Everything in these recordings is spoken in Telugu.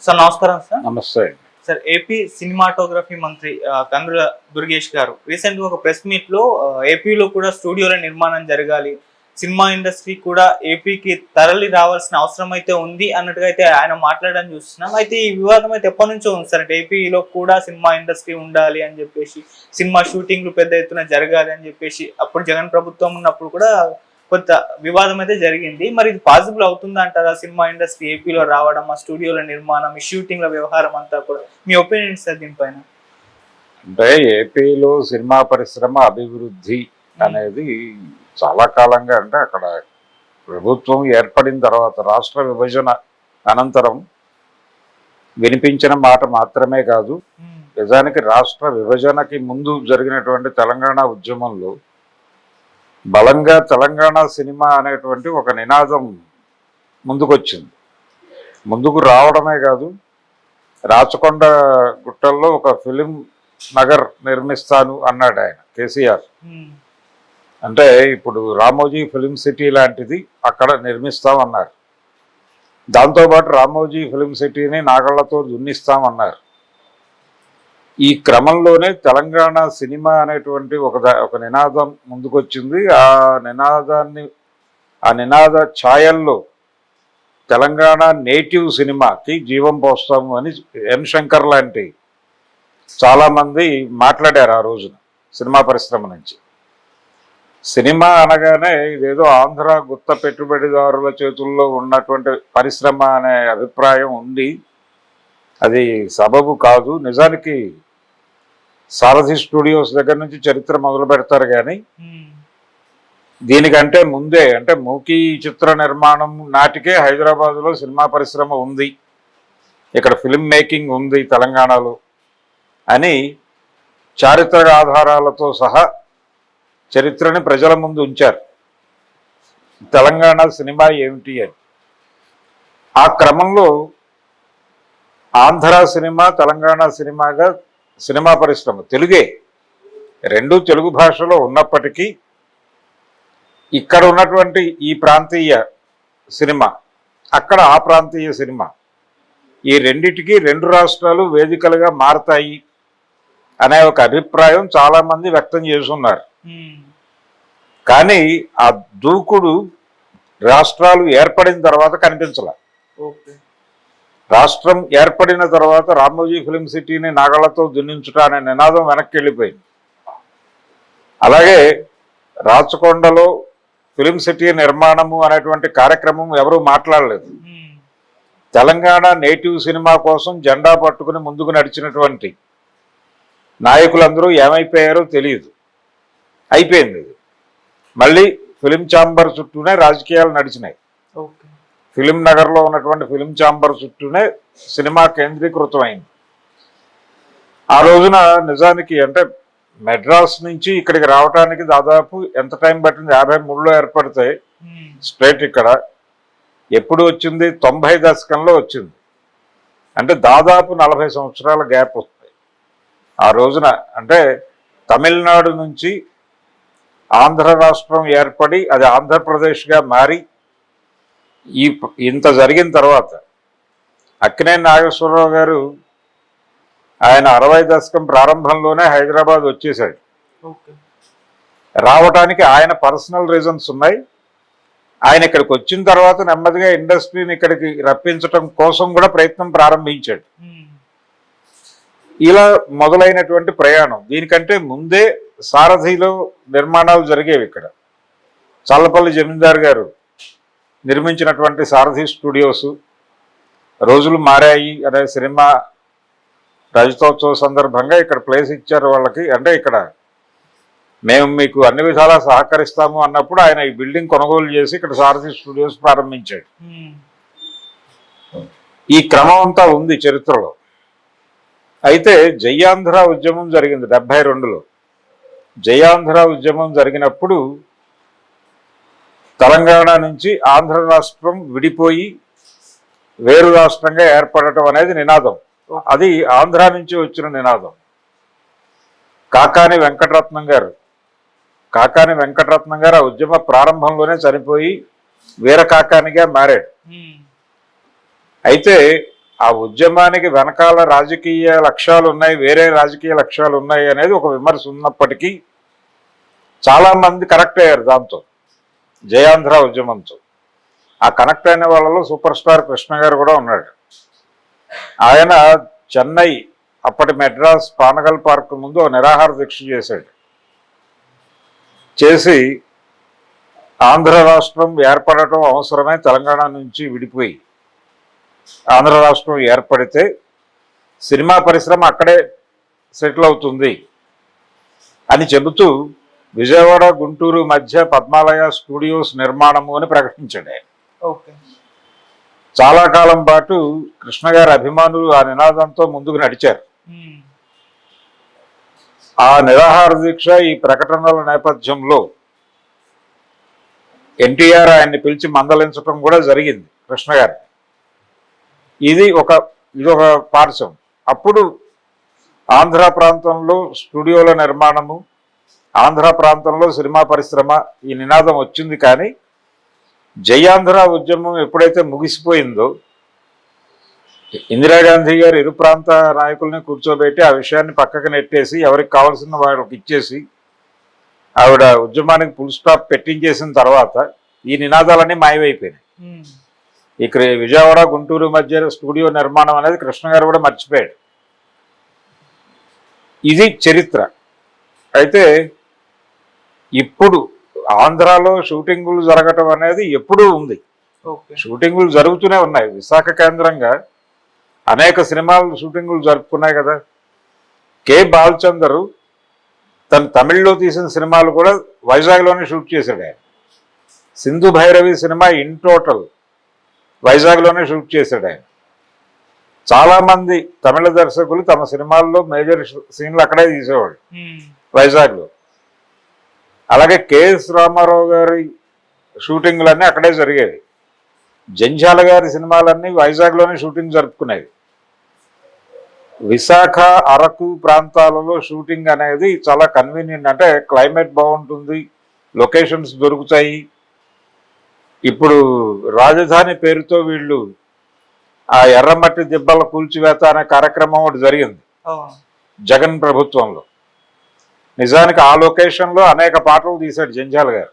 సార్ నమస్కారం సార్. నమస్తే. సార్ ఏపీ సినిమాటోగ్రఫీ మంత్రి కందుల దుర్గేష్ గారు రీసెంట్ గా ఒక ప్రెస్ మీట్ లో ఏపీలో కూడా స్టూడియోల నిర్మాణం జరగాలి, సినిమా ఇండస్ట్రీ కూడా ఏపీకి తరలి రావాల్సిన అవసరం అయితే ఉంది అన్నట్టుగా అయితే ఆయన మాట్లాడడం చూస్తున్నాం. అయితే ఈ వివాదం అయితే ఎప్పటి నుంచో ఉంది సార్. అంటే ఏపీలో కూడా సినిమా ఇండస్ట్రీ ఉండాలి అని చెప్పేసి, సినిమా షూటింగ్లు పెద్ద ఎత్తున జరగాలి అని చెప్పేసి అప్పుడు జగన్ ప్రభుత్వం ఉన్నప్పుడు కూడా కొంత వివాదం అయితే జరిగింది. మరి ఇది పాసిబుల్ అవుతుందా అంటారా? సినిమా ఇండస్ట్రీ ఏపీలో రావడం, ఆ స్టూడియోల నిర్మాణం, ఈ షూటింగ్ల వ్యవహారం అంతా కూడా మీ ఒపీనియన్ సార్ దీనిపైన? అంటే ఏపీలో సినిమా పరిశ్రమ అభివృద్ధి అనేది చాలా కాలంగా, అంటే అక్కడ ప్రభుత్వం ఏర్పడిన తర్వాత రాష్ట్ర విభజన అనంతరం వినిపించిన మాట మాత్రమే కాదు, నిజానికి రాష్ట్ర విభజనకి ముందు జరిగినటువంటి తెలంగాణ ఉద్యమంలో బలంగా తెలంగాణ సినిమా అనేటువంటి ఒక నినాదం ముందుకొచ్చింది. ముందుకు రావడమే కాదు, రాచకొండ గుట్టల్లో ఒక ఫిలిం నగర్ నిర్మిస్తాను అన్నాడు ఆయన, కేసీఆర్. అంటే ఇప్పుడు రామోజీ ఫిలిం సిటీ లాంటిది అక్కడ నిర్మిస్తామన్నారు. దాంతోపాటు రామోజీ ఫిలిం సిటీని నాగళ్లతో దున్నిస్తామన్నారు. ఈ క్రమంలోనే తెలంగాణ సినిమా అనేటువంటి ఒక నినాదం ముందుకొచ్చింది. ఆ నినాద ఛాయల్లో తెలంగాణ నేటివ్ సినిమాకి జీవం పోస్తాము అని ఎన్ శంకర్ లాంటి చాలామంది మాట్లాడారు ఆ రోజున సినిమా పరిశ్రమ నుంచి. సినిమా అనగానే ఇదేదో ఆంధ్ర గుత్త పెట్టుబడిదారుల చేతుల్లో ఉన్నటువంటి పరిశ్రమ అనే అభిప్రాయం ఉంది. అది సబబు కాదు. నిజానికి సారథి స్టూడియోస్ దగ్గర నుంచి చరిత్ర మొదలు పెడతారు, కానీ దీనికంటే ముందే, అంటే మూకీ చిత్ర నిర్మాణం నాటికే హైదరాబాద్లో సినిమా పరిశ్రమ ఉంది, ఇక్కడ ఫిల్మ్ మేకింగ్ ఉంది తెలంగాణలో అని చారిత్రక ఆధారాలతో సహా చరిత్రని ప్రజల ముందు ఉంచారు, తెలంగాణ సినిమా ఏమిటి అని. ఆ క్రమంలో ఆంధ్ర సినిమా, తెలంగాణ సినిమాగా సినిమా పరిశ్రమ, తెలుగే, రెండు తెలుగు భాషలో ఉన్నప్పటికీ ఇక్కడ ఉన్నటువంటి ఈ ప్రాంతీయ సినిమా, అక్కడ ఆ ప్రాంతీయ సినిమా, ఈ రెండిటికి రెండు రాష్ట్రాలు వేదికలుగా మారతాయి అనే ఒక అభిప్రాయం చాలామంది వ్యక్తం చేస్తున్నారు. కానీ ఆ దూకుడు రాష్ట్రాలు ఏర్పడిన తర్వాత కనిపించలే. రాష్ట్రం ఏర్పడిన తర్వాత రామోజీ ఫిలిం సిటీని నాగళ్లతో దున్నించుట అనే నినాదం వెనక్కి వెళ్ళిపోయింది. అలాగే రాచకొండలో ఫిలిం సిటీ నిర్మాణము అనేటువంటి కార్యక్రమం ఎవరూ మాట్లాడలేదు. తెలంగాణ నేటివ్ సినిమా కోసం జెండా పట్టుకుని ముందుకు నడిచినటువంటి నాయకులందరూ ఏమైపోయారో తెలియదు, అయిపోయింది. మళ్ళీ ఫిలిం ఛాంబర్ చుట్టూనే రాజకీయాలు నడిచినాయి. ఫిలిం నగర్లో ఉన్నటువంటి ఫిలిం ఛాంబర్ చుట్టూనే సినిమా కేంద్రీకృతమైంది. ఆ రోజున నిజానికి, అంటే మెడ్రాస్ నుంచి ఇక్కడికి రావడానికి దాదాపు ఎంత టైం పట్టింది? 53లో ఏర్పడితే స్ట్రేట్ ఇక్కడ ఎప్పుడు వచ్చింది? 90 దశకంలో వచ్చింది. అంటే దాదాపు 40 సంవత్సరాల గ్యాప్ వస్తాయి ఆ రోజున. అంటే తమిళనాడు నుంచి ఆంధ్ర రాష్ట్రం ఏర్పడి అది ఆంధ్రప్రదేశ్గా మారి ఇంత జరిగిన తర్వాత అక్కినేని నాగేశ్వరరావు గారు ఆయన 60 దశకం ప్రారంభంలోనే హైదరాబాద్ వచ్చేసాడు. రావటానికి ఆయన పర్సనల్ రీజన్స్ ఉన్నాయి. ఆయన ఇక్కడికి వచ్చిన తర్వాత నెమ్మదిగా ఇండస్ట్రీని ఇక్కడికి రప్పించడం కోసం కూడా ప్రయత్నం ప్రారంభించాడు. ఇలా మొదలైనటువంటి ప్రయాణం. దీనికంటే ముందే సారథిలో నిర్మాణాలు జరిగేవి. ఇక్కడ చల్లపల్లి జమీందార్ గారు నిర్మించినటువంటి సారథి స్టూడియోస్, రోజులు మారాయి అనే సినిమా రజతోత్సవ సందర్భంగా ఇక్కడ ప్లేస్ ఇచ్చారు వాళ్ళకి. అంటే ఇక్కడ మేము మీకు అన్ని విధాలా సహకరిస్తాము అన్నప్పుడు ఆయన ఈ బిల్డింగ్ కొనుగోలు చేసి ఇక్కడ సారథి స్టూడియోస్ ప్రారంభించాడు. ఈ క్రమం అంతా ఉంది చరిత్రలో. అయితే జయాంధ్ర ఉద్యమం జరిగింది 72లో. జయాంధ్ర ఉద్యమం జరిగినప్పుడు తెలంగాణ నుంచి ఆంధ్ర రాష్ట్రం విడిపోయి వేరు రాష్ట్రంగా ఏర్పడటం అనేది నినాదం. అది ఆంధ్ర నుంచి వచ్చిన నినాదం. కాకాని వెంకటరత్నం గారు ఆ ఉద్యమ ప్రారంభంలోనే చనిపోయి వీర కాకానిగా మారాడు. అయితే ఆ ఉద్యమానికి వెనకాల రాజకీయ లక్ష్యాలు ఉన్నాయి, వేరే రాజకీయ లక్ష్యాలు ఉన్నాయి అనేది ఒక విమర్శ ఉన్నప్పటికీ చాలా మంది కనెక్ట్ అయ్యారు దాంతో, జయాంధ్ర ఉద్యమంతో. ఆ కనెక్ట్ అయిన వాళ్ళలో సూపర్ స్టార్ కృష్ణ గారు కూడా ఉన్నాడు. ఆయన చెన్నై, అప్పటి మెడ్రాస్ పానగల్ పార్క్ ముందు ఒక నిరాహార దీక్ష చేశాడు. చేసి ఆంధ్ర రాష్ట్రం ఏర్పడటం అవసరమై తెలంగాణ నుంచి విడిపోయి ఆంధ్ర రాష్ట్రం ఏర్పడితే సినిమా పరిశ్రమ అక్కడే సెటిల్ అవుతుంది అని చెబుతూ విజయవాడ గుంటూరు మధ్య పద్మాలయ స్టూడియోస్ నిర్మాణము అని ప్రకటించాడు ఆయన. ఓకే. చాలా కాలం పాటు కృష్ణ గారి అభిమానులు ఆ నినాదంతో ముందుకు నడిచారు. ఆ నిరాహార దీక్ష, ఈ ప్రకటనల నేపథ్యంలో ఎన్టీఆర్ ఆయన్ని పిలిచి మందలించడం కూడా జరిగింది కృష్ణ గారి. ఇది ఒక పార్శ్వం. అప్పుడు ఆంధ్ర ప్రాంతంలో స్టూడియోల నిర్మాణము, ఆంధ్ర ప్రాంతంలో సినిమా పరిశ్రమ, ఈ నినాదం వచ్చింది. కానీ జయాంధ్ర ఉద్యమం ఎప్పుడైతే ముగిసిపోయిందో ఇందిరాగాంధీ గారు ఇరు ప్రాంత నాయకుల్ని కూర్చోబెట్టి ఆ విషయాన్ని పక్కకు నెట్టేసి ఎవరికి కావాల్సిన వాళ్ళకి ఇచ్చేసి ఆవిడ ఉద్యమానికి ఫుల్ స్టాప్ పెట్టించేసిన తర్వాత ఈ నినాదాలన్నీ మాయమైపోయినాయి. ఇక్కడ విజయవాడ గుంటూరు మధ్య స్టూడియో నిర్మాణం అనేది కృష్ణ గారు కూడా మర్చిపోయాడు. ఇది చరిత్ర. అయితే ఇప్పుడు ఆంధ్రాలో షూటింగులు జరగటం అనేది ఎప్పుడూ ఉంది. షూటింగులు జరుగుతూనే ఉన్నాయి. విశాఖ కేంద్రంగా అనేక సినిమాలు షూటింగులు జరుపుకున్నాయి కదా. కె బాలచందర్ తను తమిళ్లో తీసిన సినిమాలు కూడా వైజాగ్లోనే షూట్ చేశాడు ఆయన. Sindhu Bhairavi cinema in total వైజాగ్లోనే షూట్ చేశాడు ఆయన. చాలామంది తమిళ దర్శకులు తమ సినిమాల్లో మేజర్ సీన్లు అక్కడే తీసేవాళ్ళు, వైజాగ్లో. అలాగే కెఎస్ రామారావు గారి షూటింగ్లన్నీ అక్కడే జరిగేవి. జంధ్యాల గారి సినిమాలన్నీ వైజాగ్లోనే షూటింగ్ జరుపుకునేవి. విశాఖ, అరకు ప్రాంతాలలో షూటింగ్ అనేది చాలా కన్వీనియంట్. అంటే క్లైమేట్ బాగుంటుంది, లొకేషన్స్ దొరుకుతాయి. ఇప్పుడు రాజధాని పేరుతో వీళ్ళు ఆ ఎర్రమట్టి దిబ్బల కూల్చివేత అనే కార్యక్రమం ఒకటి జరిగింది జగన్ ప్రభుత్వంలో. నిజానికి ఆ లొకేషన్లో అనేక పాటలు తీశాడు జంధ్యాల గారు.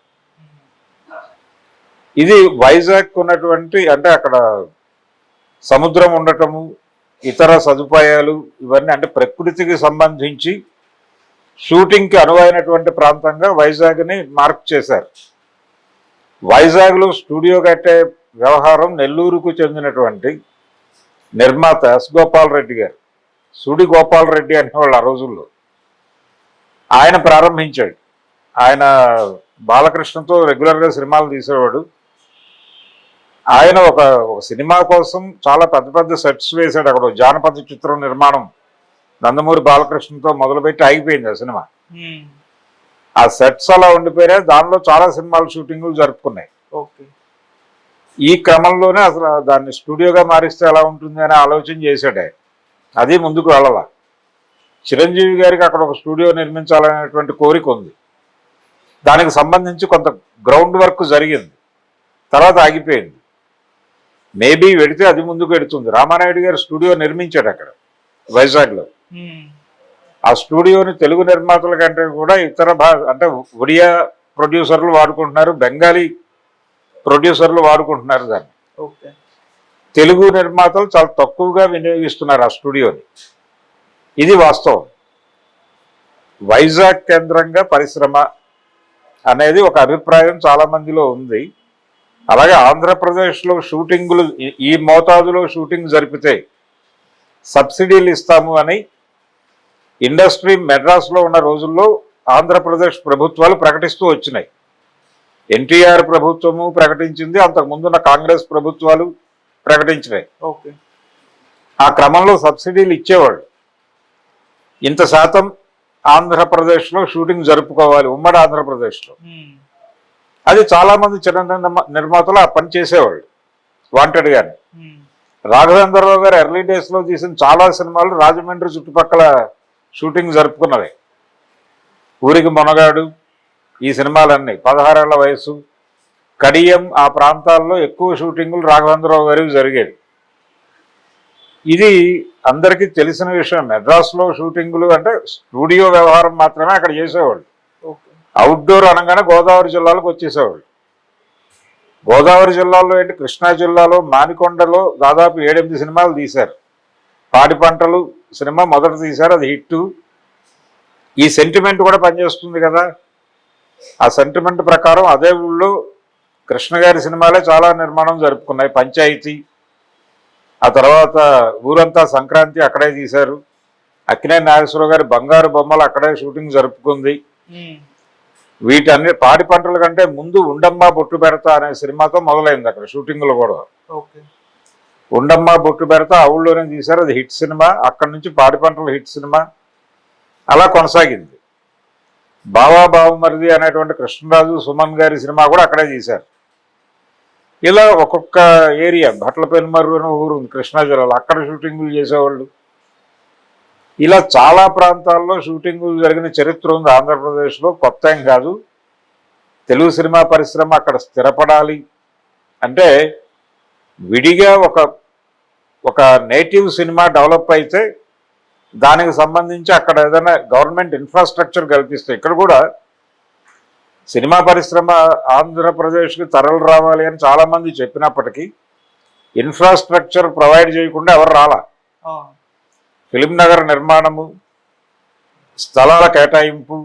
ఇది వైజాగ్ ఉన్నటువంటి, అంటే అక్కడ సముద్రం ఉండటము, ఇతర సదుపాయాలు, ఇవన్నీ అంటే ప్రకృతికి సంబంధించి షూటింగ్కి అనువైనటువంటి ప్రాంతంగా వైజాగ్ని మార్క్ చేశారు. వైజాగ్లో స్టూడియో కట్టే వ్యవహారం నెల్లూరుకు చెందినటువంటి నిర్మాత ఎస్ గోపాల్ రెడ్డి గారు, సుడి గోపాల్ రెడ్డి అనేవాళ్ళు ఆ రోజుల్లో, ఆయన ప్రారంభించాడు. ఆయన బాలకృష్ణతో రెగ్యులర్గా సినిమాలు తీసేవాడు. ఆయన ఒక సినిమా కోసం చాలా పెద్ద పెద్ద సెట్స్ వేశాడు. అక్కడ జానపద చిత్రం నిర్మాణం నందమూరి బాలకృష్ణతో మొదలుపెట్టి ఆగిపోయింది ఆ సినిమా. ఆ సెట్స్ అలా ఉండిపోయినాయి. దానిలో చాలా సినిమాలు షూటింగ్లు జరుపుకున్నాయి. ఈ క్రమంలోనే అసలు దాన్ని స్టూడియోగా మారిస్తే ఎలా ఉంటుంది అని ఆలోచన చేశాడు ఆయన. అది ముందుకు వెళ్ళాల. చిరంజీవి గారికి అక్కడ ఒక స్టూడియో నిర్మించాలనేటువంటి కోరిక ఉంది. దానికి సంబంధించి కొంత గ్రౌండ్ వర్క్ జరిగింది, తర్వాత ఆగిపోయింది. మేబీ వెడితే అది ముందుకు వెడుతుంది. రామానాయుడు గారు స్టూడియో నిర్మించాడు అక్కడ వైజాగ్లో. ఆ స్టూడియోని తెలుగు నిర్మాతల కంటే కూడా ఇతర అంటే ఒడియా ప్రొడ్యూసర్లు వాడుకుంటున్నారు, బెంగాలీ ప్రొడ్యూసర్లు వాడుకుంటున్నారు దాన్ని. తెలుగు నిర్మాతలు చాలా తక్కువగా వినియోగిస్తున్నారు ఆ స్టూడియోని. ఇది వాస్తవం. వైజాగ్ కేంద్రంగా పరిశ్రమ అనేది ఒక అభిప్రాయం చాలా మందిలో ఉంది. అలాగే ఆంధ్రప్రదేశ్లో షూటింగులు ఈ మోతాదులో షూటింగ్ జరిపితే సబ్సిడీలు ఇస్తాము అని ఇండస్ట్రీ మెడ్రాస్లో ఉన్న రోజుల్లో ఆంధ్రప్రదేశ్ ప్రభుత్వాలు ప్రకటిస్తూ వచ్చినాయి. ఎన్టీఆర్ ప్రభుత్వము ప్రకటించింది, అంతకుముందున్న కాంగ్రెస్ ప్రభుత్వాలు ప్రకటించినాయి. ఆ క్రమంలో సబ్సిడీలు ఇచ్చేవాళ్ళు. ఇంత శాతం ఆంధ్రప్రదేశ్లో షూటింగ్ జరుపుకోవాలి, ఉమ్మడి ఆంధ్రప్రదేశ్లో. అది చాలా మంది చిన్న నిర్మాతలు ఆ పని చేసేవాళ్ళు వాంటెడ్గానే. రాఘవేంద్రరావు గారు ఎర్లీ డేస్లో తీసిన చాలా సినిమాలు రాజమండ్రి చుట్టుపక్కల షూటింగ్ జరుపుకున్నవే. ఊరికి మొనగాడు, ఈ సినిమాలన్నీ 16 ఏళ్ల వయసు, కడియం, ఆ ప్రాంతాల్లో ఎక్కువ షూటింగులు రాఘవేంద్రరావు గారికి జరిగేవి. ఇది అందరికీ తెలిసిన విషయం. మెడ్రాస్లో షూటింగులు అంటే స్టూడియో వ్యవహారం మాత్రమే అక్కడ చేసేవాళ్ళు. ఓకే. అవుట్డోర్ అనగానే గోదావరి జిల్లాలకు వచ్చేసేవాళ్ళు. గోదావరి జిల్లాలో ఏంటి, కృష్ణా జిల్లాలో మానికొండలో దాదాపు 7-8 సినిమాలు తీశారు. పాడి పంటలు సినిమా మొదట తీశారు, అది హిట్. ఈ సెంటిమెంట్ కూడా పనిచేస్తుంది కదా. ఆ సెంటిమెంట్ ప్రకారం అదే ఊళ్ళో కృష్ణ గారి సినిమాలే చాలా నిర్మాణం జరుపుకున్నాయి. పంచాయతీ, ఆ తర్వాత ఊరంతా సంక్రాంతి అక్కడే తీశారు. అక్కినేని నాగేశ్వరరావు గారి బంగారు బొమ్మలు అక్కడే షూటింగ్ జరుపుకుంది. వీటన్ని పాడి పంటల కంటే ముందు ఉండమ్మా బొట్టు పెడతా అనే సినిమాతో మొదలైంది అక్కడ షూటింగ్లు కూడా. ఉండమ్మా బొట్టు పెడతా ఆ ఊళ్ళోనే తీశారు, అది హిట్ సినిమా. అక్కడి నుంచి పాడి పంటలు హిట్ సినిమా అలా కొనసాగింది. బావా బావమరిది అనేటువంటి కృష్ణరాజు సుమన్ గారి సినిమా కూడా అక్కడే తీశారు. ఇలా ఒక్కొక్క ఏరియా, భట్లపెల్లిమర్రు అనే ఊరు ఉంది కృష్ణా జిల్లాలో, అక్కడ షూటింగులు చేసేవాళ్ళు. ఇలా చాలా ప్రాంతాల్లో షూటింగులు జరిగిన చరిత్ర ఉంది ఆంధ్రప్రదేశ్లో. కొత్త ఏం కాదు. తెలుగు సినిమా పరిశ్రమ అక్కడ స్థిరపడాలి అంటే విడిగా ఒక నేటివ్ సినిమా డెవలప్ అయితే దానికి సంబంధించి అక్కడ ఏదైనా గవర్నమెంట్ ఇన్ఫ్రాస్ట్రక్చర్ కల్పిస్తే, ఇక్కడ కూడా సినిమా పరిశ్రమ ఆంధ్రప్రదేశ్కి తరలి రావాలి అని చాలామంది చెప్పినప్పటికీ ఇన్ఫ్రాస్ట్రక్చర్ ప్రొవైడ్ చేయకుండా ఎవరు రాలా. ఫిలిం నగర్ నిర్మాణము, స్థలాల కేటాయింపు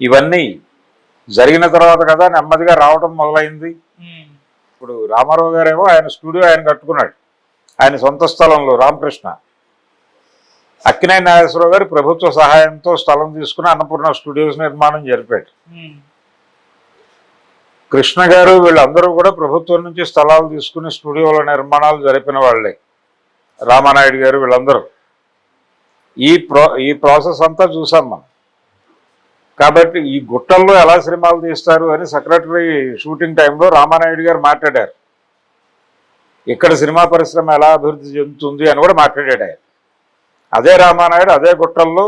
ఇవన్నీ జరిగిన తర్వాత కదా నెమ్మదిగా రావడం మొదలైంది. ఇప్పుడు రామారావు గారేమో ఆయన స్టూడియో ఆయన కట్టుకున్నాడు ఆయన సొంత స్థలంలో, రామకృష్ణ. అక్కినేని నాగేశ్వరరావు గారు ప్రభుత్వ సహాయంతో స్థలం తీసుకుని అన్నపూర్ణ స్టూడియోస్ నిర్మాణం జరిపాడు. కృష్ణ గారు వీళ్ళందరూ కూడా ప్రభుత్వం నుంచి స్థలాలు తీసుకుని స్టూడియోల నిర్మాణాలు జరిపిన వాళ్ళే. రామానాయుడు గారు వీళ్ళందరూ ఈ ప్రాసెస్ అంతా చూసాం మనం. కాబట్టి ఈ గుట్టల్లో ఎలా సినిమాలు తీస్తారు అని సెక్రటరీ షూటింగ్ టైంలో రామానాయుడు గారు మాట్లాడారు. ఇక్కడ సినిమా పరిశ్రమ ఎలా అభివృద్ధి చెందుతుంది అని కూడా మాట్లాడాడు ఆయన. అదే రామానాయుడు అదే గుట్టల్లో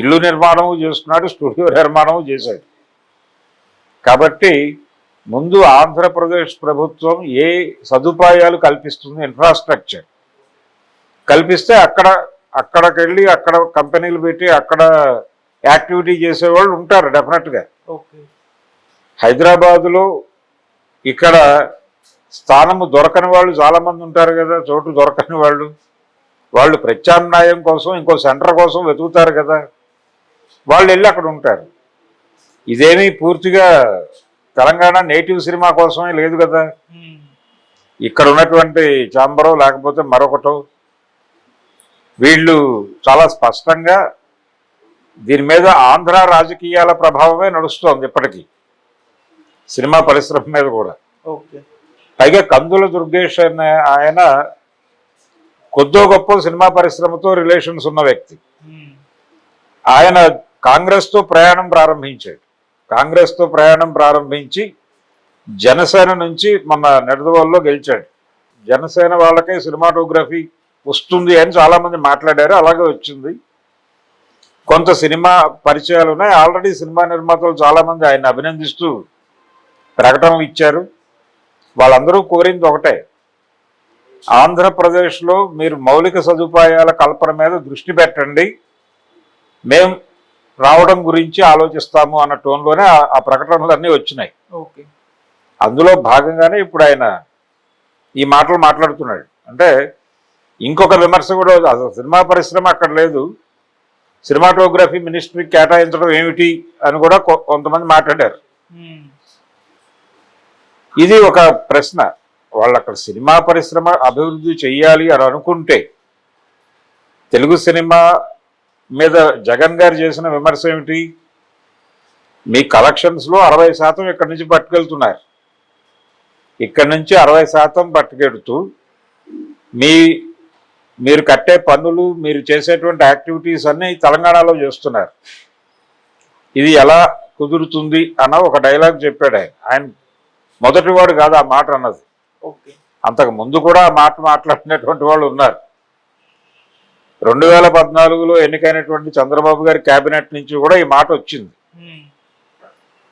ఇల్లు నిర్మాణము చేసుకున్నాడు, స్టూడియో నిర్మాణము చేశాడు. కాబట్టి ముందు ఆంధ్రప్రదేశ్ ప్రభుత్వం ఏ సదుపాయాలు కల్పిస్తుంది, ఇన్ఫ్రాస్ట్రక్చర్ కల్పిస్తే అక్కడికి వెళ్ళి అక్కడ కంపెనీలు పెట్టి అక్కడ యాక్టివిటీ చేసేవాళ్ళు ఉంటారు డెఫినెట్గా. హైదరాబాదులో ఇక్కడ స్థానము దొరకని వాళ్ళు చాలామంది ఉంటారు కదా, చోటు దొరకని వాళ్ళు ప్రత్యామ్నాయం కోసం ఇంకో సెంటర్ కోసం వెతుకుతారు కదా, వాళ్ళు వెళ్ళి అక్కడ ఉంటారు. ఇదేమీ పూర్తిగా తెలంగాణ నేటివ్ సినిమా కోసమే లేదు కదా. ఇక్కడ ఉన్నటువంటి చాంబరో లేకపోతే మరొకటో వీళ్ళు చాలా స్పష్టంగా దీని మీద ఆంధ్ర రాజకీయాల ప్రభావమే నడుస్తోంది ఇప్పటికీ సినిమా పరిశ్రమ మీద కూడా. పైగా కందుల దుర్గేష్ అనే ఆయన కొద్దో గొప్ప సినిమా పరిశ్రమతో రిలేషన్స్ ఉన్న వ్యక్తి. ఆయన కాంగ్రెస్తో ప్రయాణం ప్రారంభించి జనసేన నుంచి మన నెడదవోలులో గెలిచాడు. జనసేన వాళ్ళకే సినిమాటోగ్రఫీ వస్తుంది అని చాలామంది మాట్లాడారు, అలాగే వచ్చింది. కొంత సినిమా పరిచయాలు ఉన్నాయి. ఆల్రెడీ సినిమా నిర్మాతలు చాలామంది ఆయన అభినందిస్తూ ప్రకటనలు ఇచ్చారు. వాళ్ళందరూ కోరింది ఒకటే, ఆంధ్రప్రదేశ్లో మీరు మౌలిక సదుపాయాల కల్పన మీద దృష్టి పెట్టండి, మేం రావడం గురించి ఆలోచిస్తాము అన్న టోన్లోనే ఆ ప్రకటనలు అన్నీ వచ్చినాయి. అందులో భాగంగానే ఇప్పుడు ఆయన ఈ మాటలు మాట్లాడుతున్నాడు. అంటే ఇంకొక విమర్శ కూడా, అసలు సినిమా పరిశ్రమ అక్కడ లేదు, సినిమాటోగ్రఫీ మినిస్ట్రీ కేటాయించడం ఏమిటి అని కూడా కొంతమంది మాట్లాడారు. ఇది ఒక ప్రశ్న. వాళ్ళు అక్కడ సినిమా పరిశ్రమ అభివృద్ధి చెయ్యాలి అని అనుకుంటే, తెలుగు సినిమా మీద జగన్ గారు చేసిన విమర్శ ఏమిటి, మీ కలెక్షన్స్లో 60% ఇక్కడి నుంచి పట్టుకెళ్తున్నారు, ఇక్కడి నుంచి 60% పట్టుకెడుతూ మీరు కట్టే పన్నులు, మీరు చేసేటువంటి యాక్టివిటీస్ అన్నీ తెలంగాణలో చేస్తున్నారు, ఇది ఎలా కుదురుతుంది అన్న ఒక డైలాగ్ చెప్పాడు ఆయన మొదటివాడు కాదు ఆ మాట అన్నది. అంతకు ముందు కూడా ఆ మాట మాట్లాడినటువంటి వాళ్ళు ఉన్నారు. 2014లో ఎన్నికైనటువంటి చంద్రబాబు గారి కేబినెట్ నుంచి కూడా ఈ మాట వచ్చింది.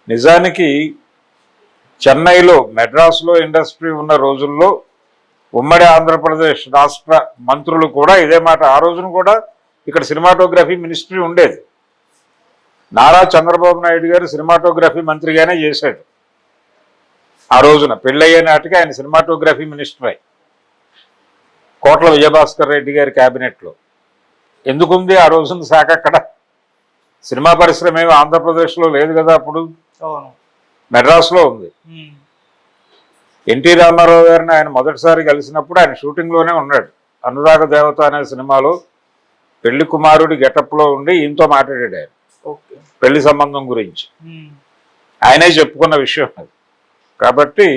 నిజానికి చెన్నైలో, మెడ్రాస్లో ఇండస్ట్రీ ఉన్న రోజుల్లో ఉమ్మడి ఆంధ్రప్రదేశ్ రాష్ట్ర మంత్రులు కూడా ఇదే మాట. ఆ రోజున కూడా ఇక్కడ సినిమాటోగ్రఫీ మినిస్ట్రీ ఉండేది. నారా చంద్రబాబు నాయుడు గారు సినిమాటోగ్రఫీ మంత్రిగానే చేశాడు. ఆ రోజున పెళ్ళయ్యే నాటికి ఆయన సినిమాటోగ్రఫీ మినిస్టర్ అయి కోట్ల విజయభాస్కర్ రెడ్డి గారి క్యాబినెట్లో. ఎందుకుంది ఆ రోజున శాఖ అక్కడ? సినిమా పరిశ్రమ ఏమి ఆంధ్రప్రదేశ్లో లేదు కదా అప్పుడు, మెడ్రాస్లో ఉంది. ఎన్టీ రామారావు గారిని ఆయన మొదటిసారి కలిసినప్పుడు ఆయన షూటింగ్లోనే ఉన్నాడు. అనురాగ దేవత అనే సినిమాలో పెళ్లి కుమారుడి గెటప్లో ఉండి ఈయనతో మాట్లాడాడు ఆయన పెళ్లి సంబంధం గురించి. ఆయనే చెప్పుకున్న విషయం అది. కాబట్టి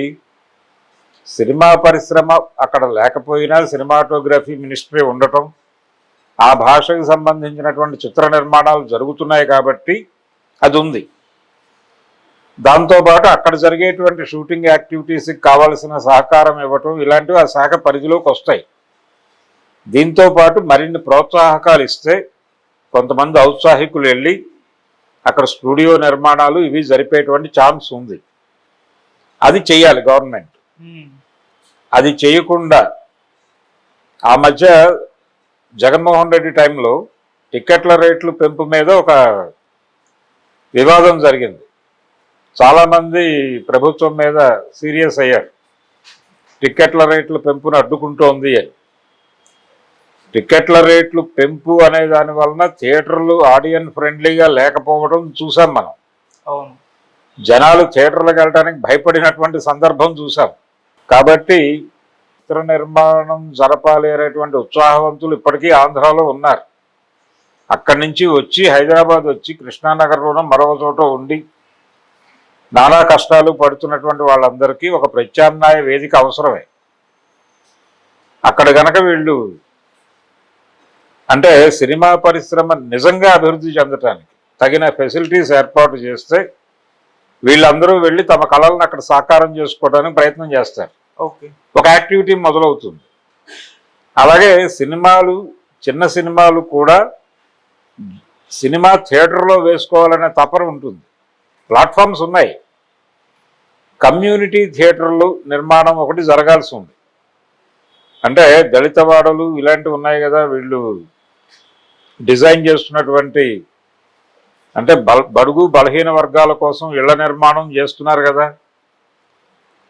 సినిమా పరిశ్రమ అక్కడ లేకపోయినా సినిమాటోగ్రఫీ మినిస్ట్రీ ఉండటం, ఆ భాషకు సంబంధించినటువంటి చిత్ర నిర్మాణాలు జరుగుతున్నాయి కాబట్టి అది ఉంది. దాంతోపాటు అక్కడ జరిగేటువంటి షూటింగ్ యాక్టివిటీస్కి కావాల్సిన సహకారం ఇవ్వటం, ఇలాంటివి ఆ శాఖ పరిధిలోకి వస్తాయి. దీంతో పాటు మరిన్ని ప్రోత్సాహకాలు ఇస్తే కొంతమంది ఔత్సాహికులు వెళ్ళి అక్కడ స్టూడియో నిర్మాణాలు ఇవి జరిపేటువంటి ఛాన్స్ ఉంది. అది చెయ్యాలి గవర్నమెంట్. అది చేయకుండా ఆ మధ్య జగన్మోహన్ రెడ్డి టైంలో టిక్కెట్ల రేట్లు పెంపు మీద ఒక వివాదం జరిగింది. చాలామంది ప్రభుత్వం మీద సీరియస్ అయ్యారు. టిక్కెట్ల రేట్ల పెంపును అడ్డుకుంటోంది అని. టిక్కెట్ల రేట్లు పెంపు అనే దాని వలన థియేటర్లు ఆడియన్ ఫ్రెండ్లీగా లేకపోవడం చూసాం మనం. జనాలు థియేటర్లకు వెళ్ళడానికి భయపడినటువంటి సందర్భం చూసాం. కాబట్టి చిత్ర నిర్మాణం జరపాలి అనేటువంటి ఉత్సాహవంతులు ఇప్పటికీ ఆంధ్రాలో ఉన్నారు. అక్కడి నుంచి వచ్చి హైదరాబాద్ వచ్చి కృష్ణానగర్లోనూ మరొక చోట ఉండి నానా కష్టాలు పడుతున్నటువంటి వాళ్ళందరికీ ఒక ప్రత్యామ్నాయ వేదిక అవసరమే. అక్కడ గనక వీళ్ళు అంటే సినిమా పరిశ్రమ నిజంగా అభివృద్ధి చెందటానికి తగిన ఫెసిలిటీస్ ఏర్పాటు చేస్తే వీళ్ళందరూ వెళ్ళి తమ కళలను అక్కడ సాకారం చేసుకోవడానికి ప్రయత్నం చేస్తారు. ఒక యాక్టివిటీ మొదలవుతుంది. అలాగే సినిమాలు, చిన్న సినిమాలు కూడా సినిమా థియేటర్లో వేసుకోవాలనే తపన ఉంటుంది. ప్లాట్ఫామ్స్ ఉన్నాయి. కమ్యూనిటీ థియేటర్లు నిర్మాణం ఒకటి జరగాల్సి ఉంది. అంటే దళితవాడలు ఇలాంటివి ఉన్నాయి కదా, వీళ్ళు డిజైన్ చేస్తున్నటువంటి అంటే బడుగు బలహీన వర్గాల కోసం ఇళ్ల నిర్మాణం చేస్తున్నారు కదా.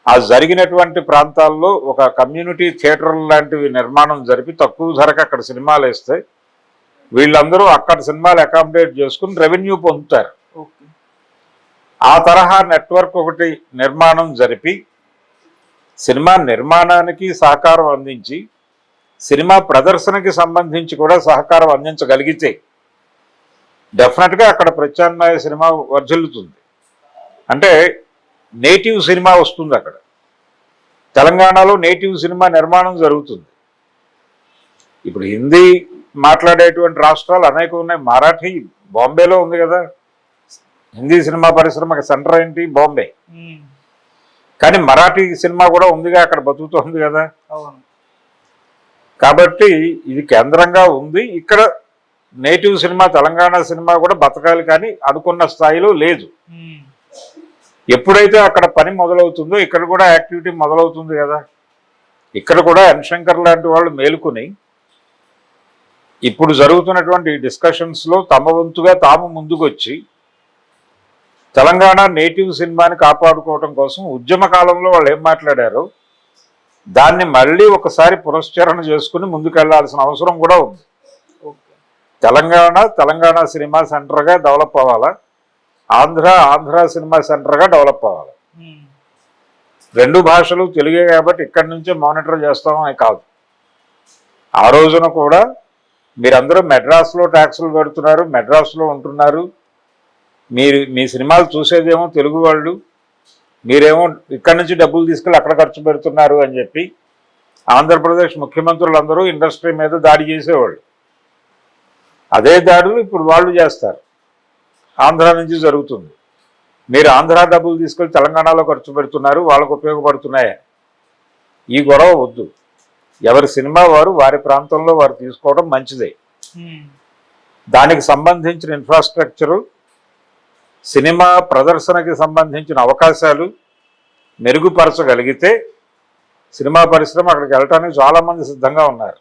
ఆ జరిగినటువంటి ప్రాంతాల్లో ఒక కమ్యూనిటీ థియేటర్ లాంటివి నిర్మాణం జరిపి తక్కువ ధరకు అక్కడ సినిమాలు వేస్తే వీళ్ళందరూ అక్కడ సినిమాలు అకామిడేట్ చేసుకుని రెవెన్యూ పొందుతారు. ఆ తరహా నెట్వర్క్ ఒకటి నిర్మాణం జరిపి సినిమా నిర్మాణానికి సహకారం అందించి సినిమా ప్రదర్శనకి సంబంధించి కూడా సహకారం అందించగలిగితే డెఫినెట్గా అక్కడ ప్రత్యామ్నాయ సినిమా వర్ధిల్లుతుంది. అంటే నేటివ్ సినిమా వస్తుంది. అక్కడ తెలంగాణలో నేటివ్ సినిమా నిర్మాణం జరుగుతుంది. ఇప్పుడు హిందీ మాట్లాడేటువంటి రాష్ట్రాలు అనేక ఉన్నాయి. మరాఠీ బాంబేలో ఉంది కదా, హిందీ సినిమా పరిశ్రమకి సెంటర్ ఏంటి బాంబే. కానీ మరాఠీ సినిమా కూడా ఉందిగా, అక్కడ బతుకుతుంది కదా. కాబట్టి ఇది కేంద్రంగా ఉంది. ఇక్కడ నేటివ్ సినిమా తెలంగాణ సినిమా కూడా బతకాలి, కానీ అనుకున్న స్థాయిలో లేదు. ఎప్పుడైతే అక్కడ పని మొదలవుతుందో ఇక్కడ కూడా యాక్టివిటీ మొదలవుతుంది కదా. ఇక్కడ కూడా ఎన్ శంకర్ లాంటి వాళ్ళు మేలుకుని ఇప్పుడు జరుగుతున్నటువంటి డిస్కషన్స్లో తమ వంతుగా తాము ముందుకొచ్చి తెలంగాణ నేటివ్ సినిమాని కాపాడుకోవడం కోసం ఉద్యమ కాలంలో వాళ్ళు ఏం మాట్లాడారో దాన్ని మళ్ళీ ఒకసారి పునశ్చరణ చేసుకుని ముందుకెళ్లాల్సిన అవసరం కూడా ఉంది. తెలంగాణ సినిమా సెంటర్గా డెవలప్ అవ్వాలా, ఆంధ్ర సినిమా సెంటర్గా డెవలప్ అవ్వాలి. రెండు భాషలు తెలుగే కాబట్టి ఇక్కడి నుంచే మానిటర్ చేస్తామని కాదు. ఆ రోజున కూడా మీరందరూ మెడ్రాస్లో ట్యాక్సులు పెడుతున్నారు, మెడ్రాస్లో ఉంటున్నారు, మీ సినిమాలు చూసేదేమో తెలుగు వాళ్ళు, మీరేమో ఇక్కడి నుంచి డబ్బులు తీసుకెళ్ళి అక్కడ ఖర్చు పెడుతున్నారు అని చెప్పి ఆంధ్రప్రదేశ్ ముఖ్యమంత్రులందరూ ఇండస్ట్రీ మీద దాడి చేసేవాళ్ళు. అదే దాడులు ఇప్పుడు వాళ్ళు చేస్తారు. ఆంధ్ర నుంచి జరుగుతుంది. మీరు ఆంధ్ర డబ్బులు తీసుకెళ్ళి తెలంగాణలో ఖర్చు పెడుతున్నారు, వాళ్ళకు ఉపయోగపడుతున్నాయా? ఈ గొడవ వద్దు. ఎవరి సినిమా వారి ప్రాంతంలో వారు తీసుకోవడం మంచిదే. దానికి సంబంధించిన ఇన్ఫ్రాస్ట్రక్చరు, సినిమా ప్రదర్శనకి సంబంధించిన అవకాశాలు మెరుగుపరచగలిగితే సినిమా పరిశ్రమ అక్కడికి వెళ్ళటానికి చాలా మంది సిద్ధంగా ఉన్నారు.